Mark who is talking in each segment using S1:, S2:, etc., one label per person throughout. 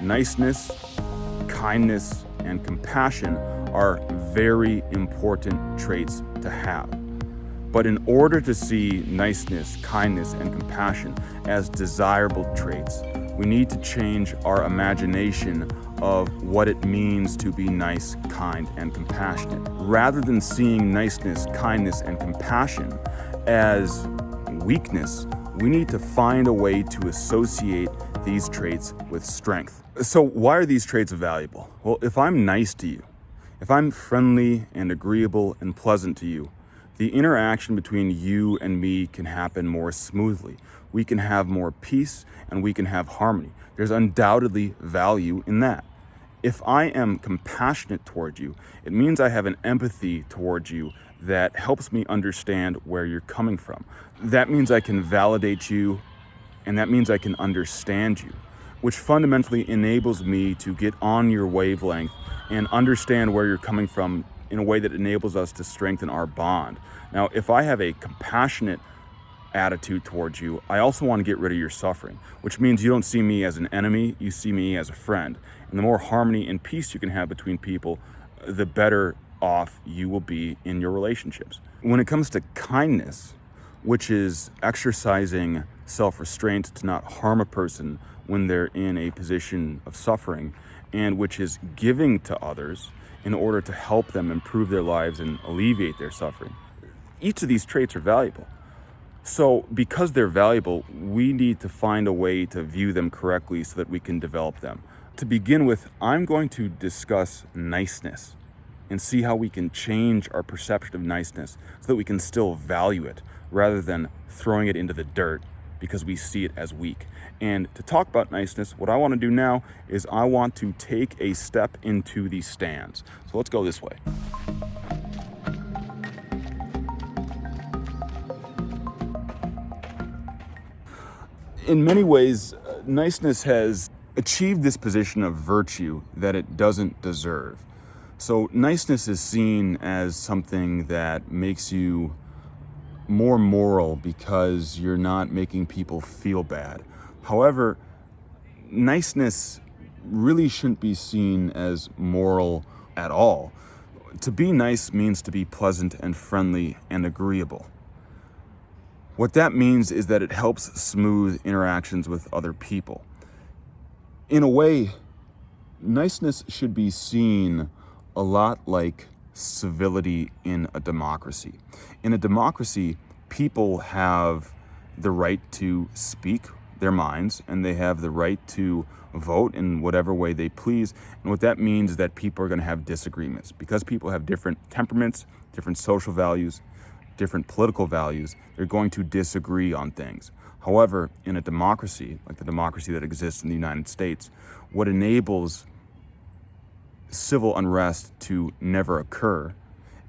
S1: Niceness, kindness, and compassion are very important traits to have. But in order to see niceness, kindness, and compassion as desirable traits, we need to change our imagination of what it means to be nice, kind, and compassionate. Rather than seeing niceness, kindness, and compassion as weakness, we need to find a way to associate these traits with strength. So why are these traits valuable? Well, if I'm nice to you, if I'm friendly and agreeable and pleasant to you, the interaction between you and me can happen more smoothly. We can have more peace and we can have harmony. There's undoubtedly value in that. If I am compassionate toward you, it means I have an empathy towards you that helps me understand where you're coming from. That means I can validate you, and that means I can understand you, which fundamentally enables me to get on your wavelength and understand where you're coming from in a way that enables us to strengthen our bond. Now, if I have a compassionate attitude towards you, I also want to get rid of your suffering, which means you don't see me as an enemy, you see me as a friend. And the more harmony and peace you can have between people, the better off you will be in your relationships. When it comes to kindness, which is exercising self-restraint to not harm a person when they're in a position of suffering, and which is giving to others in order to help them improve their lives and alleviate their suffering. Each of these traits are valuable. So because they're valuable, we need to find a way to view them correctly so that we can develop them. To begin with, I'm going to discuss niceness and see how we can change our perception of niceness so that we can still value it rather than throwing it into the dirt because we see it as weak. And to talk about niceness, what I want to do now is I want to take a step into the stands. So let's go this way. In many ways, niceness has achieved this position of virtue that it doesn't deserve. So niceness is seen as something that makes you more moral because you're not making people feel bad. However, niceness really shouldn't be seen as moral at all. To be nice means to be pleasant and friendly and agreeable. What that means is that it helps smooth interactions with other people. In a way, niceness should be seen a lot like civility in a democracy. In a democracy, people have the right to speak their minds, and they have the right to vote in whatever way they please. And what that means is that people are going to have disagreements. Because people have different temperaments, different social values, different political values, they're going to disagree on things. However, in a democracy, like the democracy that exists in the United States, what enables civil unrest to never occur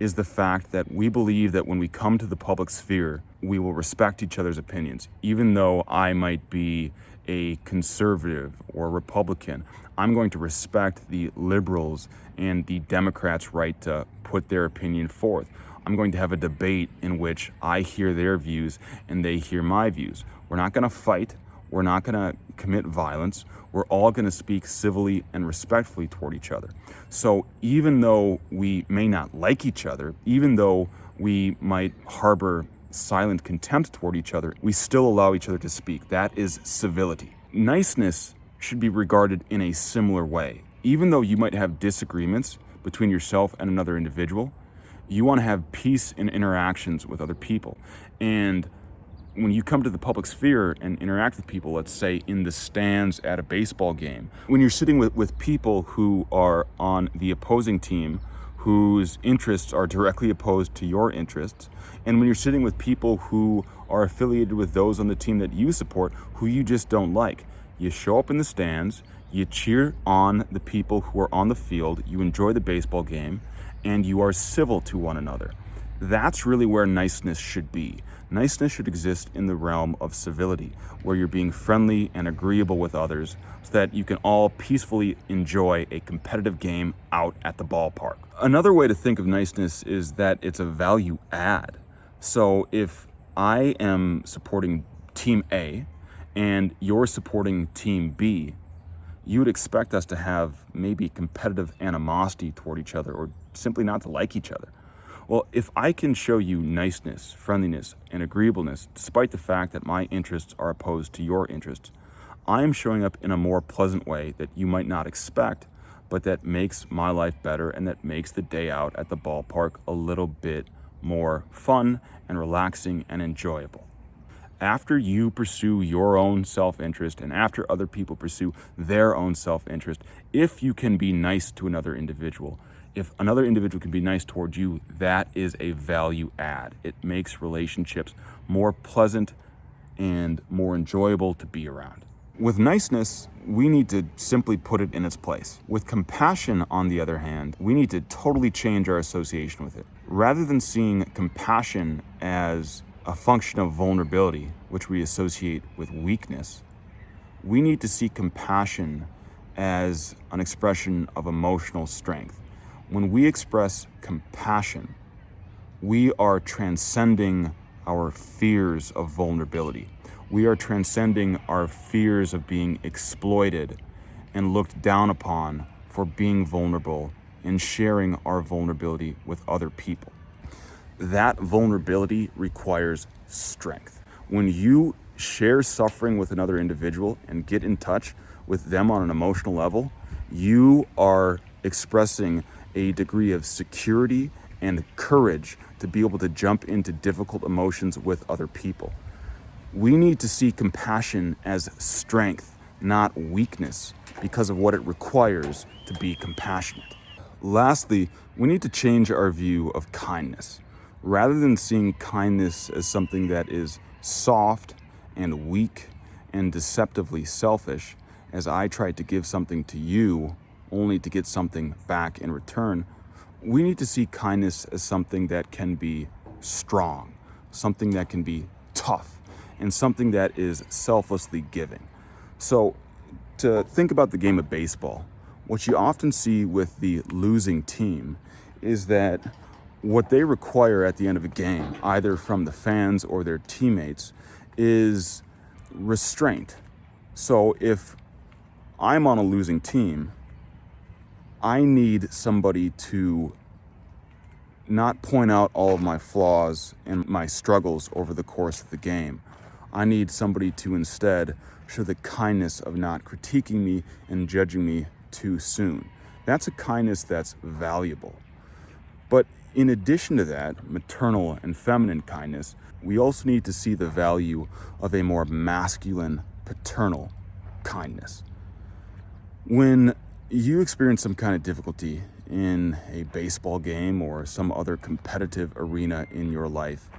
S1: is the fact that we believe that when we come to the public sphere, we will respect each other's opinions. Even though I might be a conservative or a Republican, I'm going to respect the liberals and the Democrats' right to put their opinion forth. I'm going to have a debate in which I hear their views and they hear my views. We're not going to fight. We're not going to commit violence. We're all going to speak civilly and respectfully toward each other. So even though we may not like each other, even though we might harbor silent contempt toward each other, we still allow each other to speak. That is civility. Niceness should be regarded in a similar way. Even though you might have disagreements between yourself and another individual, you want to have peace in interactions with other people. And when you come to the public sphere and interact with people, let's say in the stands at a baseball game, when you're sitting with people who are on the opposing team, whose interests are directly opposed to your interests, and when you're sitting with people who are affiliated with those on the team that you support, who you just don't like, you show up in the stands, you cheer on the people who are on the field, you enjoy the baseball game, and you are civil to one another. That's really where niceness should be. Niceness should exist in the realm of civility, where you're being friendly and agreeable with others so that you can all peacefully enjoy a competitive game out at the ballpark. Another way to think of niceness is that it's a value add. So if I am supporting Team A and you're supporting Team B, you would expect us to have maybe competitive animosity toward each other or simply not to like each other. Well, if I can show you niceness, friendliness, and agreeableness, despite the fact that my interests are opposed to your interests, I am showing up in a more pleasant way that you might not expect, but that makes my life better and that makes the day out at the ballpark a little bit more fun and relaxing and enjoyable. After you pursue your own self-interest and after other people pursue their own self-interest, if you can be nice to another individual, if another individual can be nice towards you, that is a value add. It makes relationships more pleasant and more enjoyable to be around. With niceness, we need to simply put it in its place. With compassion, on the other hand, we need to totally change our association with it. Rather than seeing compassion as a function of vulnerability, which we associate with weakness, we need to see compassion as an expression of emotional strength. When we express compassion, we are transcending our fears of vulnerability. We are transcending our fears of being exploited and looked down upon for being vulnerable and sharing our vulnerability with other people. That vulnerability requires strength. When you share suffering with another individual and get in touch with them on an emotional level, you are expressing a degree of security and courage to be able to jump into difficult emotions with other people. We need to see compassion as strength, not weakness, because of what it requires to be compassionate. Lastly, we need to change our view of kindness. Rather than seeing kindness as something that is soft and weak and deceptively selfish, as I tried to give something to you only to get something back in return, we need to see kindness as something that can be strong, something that can be tough, and something that is selflessly giving. So, to think about the game of baseball, what you often see with the losing team is that what they require at the end of a game, either from the fans or their teammates, is restraint. So if I'm on a losing team, I need somebody to not point out all of my flaws and my struggles over the course of the game. I need somebody to instead show the kindness of not critiquing me and judging me too soon. That's a kindness that's valuable. But in addition to that, maternal and feminine kindness, we also need to see the value of a more masculine, paternal kindness. When you experience some kind of difficulty in a baseball game or some other competitive arena in your life,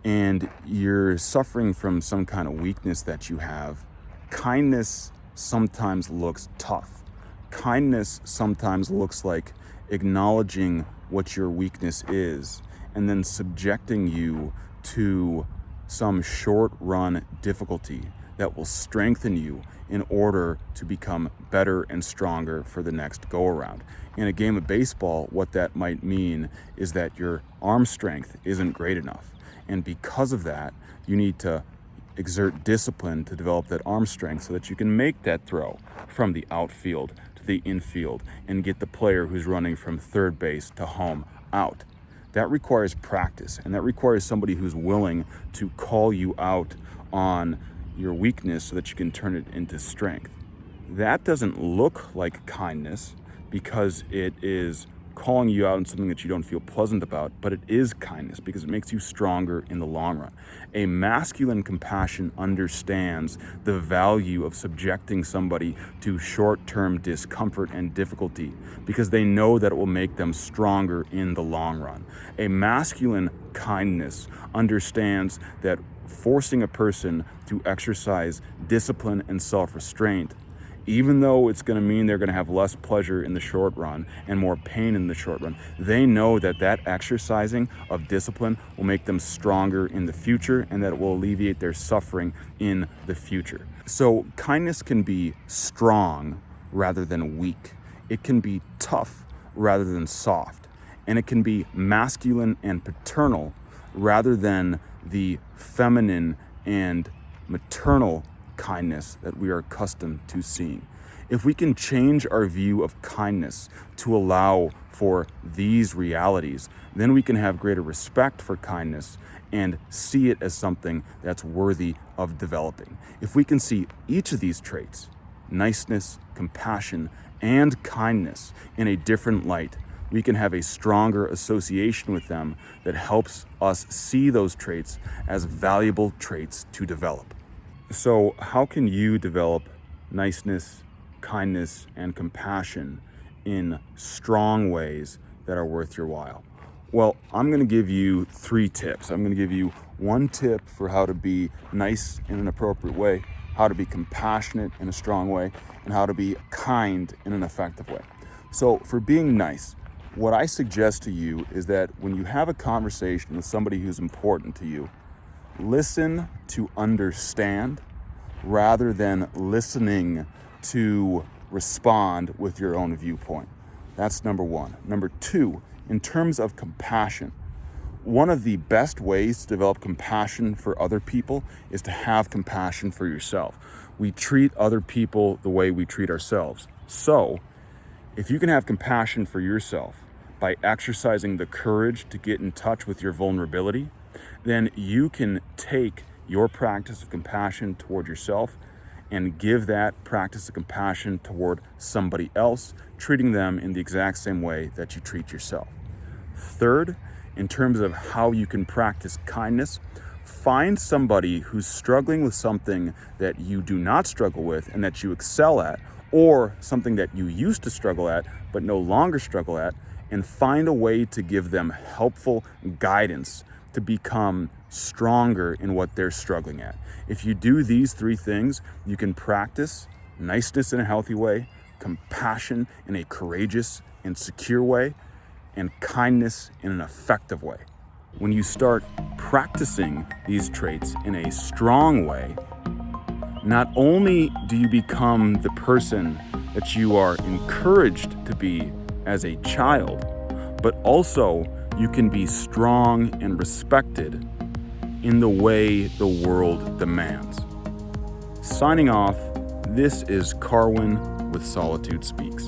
S1: and you're suffering from some kind of weakness that you have, kindness sometimes looks tough. Kindness sometimes looks like acknowledging what your weakness is and then subjecting you to some short-run difficulty that will strengthen you in order to become better and stronger for the next go-around. In a game of baseball, what that might mean is that your arm strength isn't great enough. And because of that, you need to exert discipline to develop that arm strength so that you can make that throw from the outfield to the infield and get the player who's running from third base to home out. That requires practice, and that requires somebody who's willing to call you out on your weakness so that you can turn it into strength. That doesn't look like kindness because it is calling you out on something that you don't feel pleasant about, but it is kindness because it makes you stronger in the long run. A masculine compassion understands the value of subjecting somebody to short-term discomfort and difficulty because they know that it will make them stronger in the long run. A masculine kindness understands that forcing a person to exercise discipline and self-restraint, even though it's going to mean they're going to have less pleasure in the short run and more pain in the short run, they know that that exercising of discipline will make them stronger in the future and that it will alleviate their suffering in the future. So kindness can be strong rather than weak. It can be tough rather than soft. And it can be masculine and paternal rather than the feminine and maternal kindness that we are accustomed to seeing. If we can change our view of kindness to allow for these realities, then we can have greater respect for kindness and see it as something that's worthy of developing. If we can see each of these traits, niceness, compassion, and kindness, in a different light, we can have a stronger association with them that helps us see those traits as valuable traits to develop. So how can you develop niceness, kindness, and compassion in strong ways that are worth your while? Well, I'm going to give you 3 tips. I'm going to give you 1 tip for how to be nice in an appropriate way, how to be compassionate in a strong way, and how to be kind in an effective way. So for being nice, what I suggest to you is that when you have a conversation with somebody who's important to you, listen to understand rather than listening to respond with your own viewpoint. That's number 1. Number 2, in terms of compassion, one of the best ways to develop compassion for other people is to have compassion for yourself. We treat other people the way we treat ourselves. So, if you can have compassion for yourself by exercising the courage to get in touch with your vulnerability, then you can take your practice of compassion toward yourself and give that practice of compassion toward somebody else, treating them in the exact same way that you treat yourself. Third, in terms of how you can practice kindness, find somebody who's struggling with something that you do not struggle with and that you excel at, or something that you used to struggle at but no longer struggle at, and find a way to give them helpful guidance to become stronger in what they're struggling at. If you do these 3 things, you can practice niceness in a healthy way, compassion in a courageous and secure way, and kindness in an effective way. When you start practicing these traits in a strong way, not only do you become the person that you are encouraged to be as a child, but also you can be strong and respected in the way the world demands. Signing off, this is Carwin with Solitude Speaks.